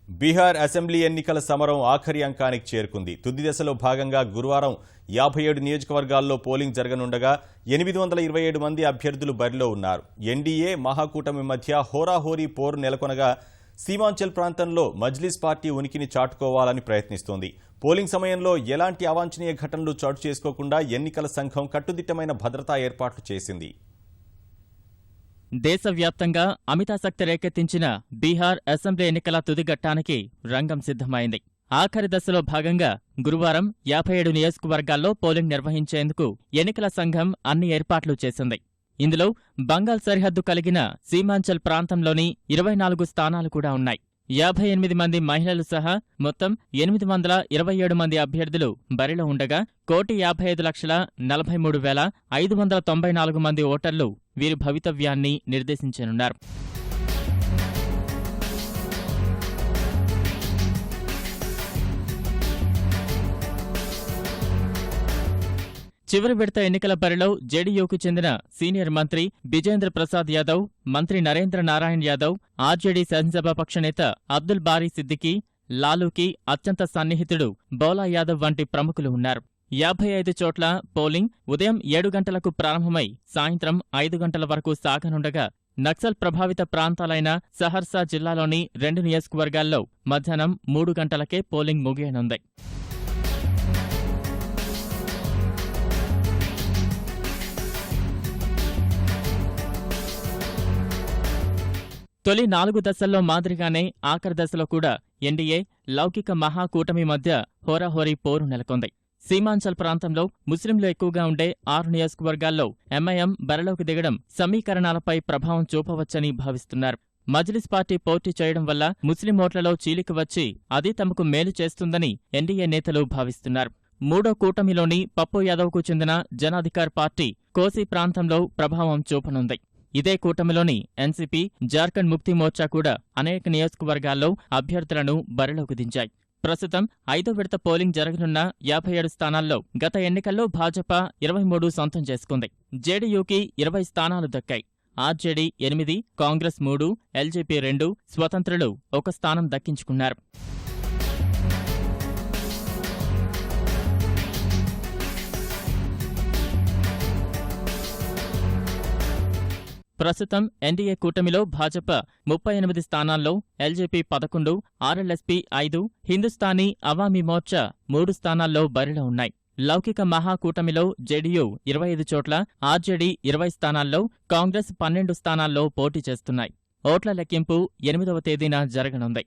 Bihar assembly ఎన్నికల సమరం ఆఖరి అంకానికి చేరుకుంది. తుది దశలో భాగంగా గురువారం 57 నియోజకవర్గాల్లో పోలింగ్ జరగనుండగా 827 మంది అభ్యర్థులు బరిలో ఉన్నారు. ఎన్డీఏ మహాకూటమి మధ్య హోరాహోరీ పోరు నెలకొనగా సీమాంచల్ ప్రాంతంలో మజ్లిస్ పార్టీ ఉనికిని చాటుకోవాలని ప్రయత్నిస్తోంది. పోలింగ్ సమయంలో ఎలాంటి అవాంఛనీయ ఘటనలు చోటు చేసుకోకుండా ఎన్నికల సంఘం కట్టుదిట్టమైన భద్రతా ఏర్పాట్లు చేసింది. దేశవ్యాప్తంగా అమితాసక్తి రేకెత్తించిన బీహార్ అసెంబ్లీ ఎన్నికల తుదిఘట్టానికి రంగం సిద్ధమైంది. ఆఖరి దశలో భాగంగా గురువారం 57 నియోజకవర్గాల్లో పోలింగ్ నిర్వహించేందుకు ఎన్నికల సంఘం అన్ని ఏర్పాట్లు చేసింది. ఇందులో బంగాల్ సరిహద్దు కలిగిన సీమాంచల్ ప్రాంతంలోని 24 స్థానాలు కూడా ఉన్నాయి. 58 మంది మహిళలు సహా మొత్తం 827 మంది అభ్యర్థులు బరిలో ఉండగా 1,55,43,594 మంది ఓటర్లు వీరి భవితవ్యాన్ని నిర్దేశించనున్నారు. చివరి విడత ఎన్నికల బరిలో జేడీయూకు చెందిన సీనియర్ మంత్రి బిజేంద్ర ప్రసాద్ యాదవ్, మంత్రి నరేంద్ర నారాయణ్ యాదవ్, ఆర్జేడీ శాసనసభాపక్ష నేత అబ్దుల్ బారీ సిద్దికీ, లాలూకి అత్యంత సన్నిహితుడు బౌలా యాదవ్ వంటి ప్రముఖులు ఉన్నారు. 55 చోట్ల పోలింగ్ ఉదయం 7 గంటలకు ప్రారంభమై సాయంత్రం 5 గంటల వరకు సాగనుండగా నక్సల్ ప్రభావిత ప్రాంతాలైన సహర్సా జిల్లాలోని 2 నియోజకవర్గాల్లో మధ్యాహ్నం 3 గంటలకే పోలింగ్ ముగియనుంది. తొలి 4 దశల్లో మాదిరిగానే ఆఖరి దశలో కూడా ఎన్డీఏ లౌకిక మహాకూటమి మధ్య హోరాహోరీ పోరు నెలకొంది. సీమాంచల్ ప్రాంతంలో ముస్లింలు ఎక్కువగా ఉండే 6 నియోజకవర్గాల్లో ఎంఐఎం బరిలోకి దిగడం సమీకరణాలపై ప్రభావం చూపవచ్చని భావిస్తున్నారు. మజ్లిస్ పార్టీ పోటీ చేయడం వల్ల ముస్లిం ఓట్లలో చీలిక వచ్చి అది తమకు మేలు చేస్తుందని ఎన్డీఏ నేతలు భావిస్తున్నారు. మూడో కూటమిలోని పప్పు యాదవ్కు చెందిన జన్ అధికార్ పార్టీ కోసీ ప్రాంతంలో ప్రభావం చూపనుంది. ఇదే కూటమిలోని ఎన్సీపీ, జార్ఖండ్ ముక్తి మోర్చా కూడా అనేక నియోజకవర్గాల్లో అభ్యర్థులను బరిలోకి దించాయి. ప్రస్తుతం 5వ విడత పోలింగ్ జరగనున్న 57 స్థానాల్లో గత ఎన్నికల్లో భాజపా 23 సొంతం చేసుకుంది. జేడీయూకి 20 స్థానాలు దక్కాయి. ఆర్జేడీ 8, కాంగ్రెస్ 3, ఎల్జేపీ 2, స్వతంత్రులు 1 స్థానం దక్కించుకున్నారు. ప్రస్తుతం ఎన్డీఏ కూటమిలో భాజపా 38 స్థానాల్లో, ఎల్జేపీ 11, ఆర్ఎల్ఎస్పీ 5, హిందుస్థానీ అవామీ మోర్చా 3 స్థానాల్లో బరిలో ఉన్నాయి. లౌకిక మహాకూటమిలో జేడీయూ 25 చోట్ల, ఆర్జేడీ 20 స్థానాల్లో, కాంగ్రెస్ 12 స్థానాల్లో పోటీ చేస్తున్నాయి. ఓట్ల లెక్కింపు 8వ తేదీన జరగనుంది.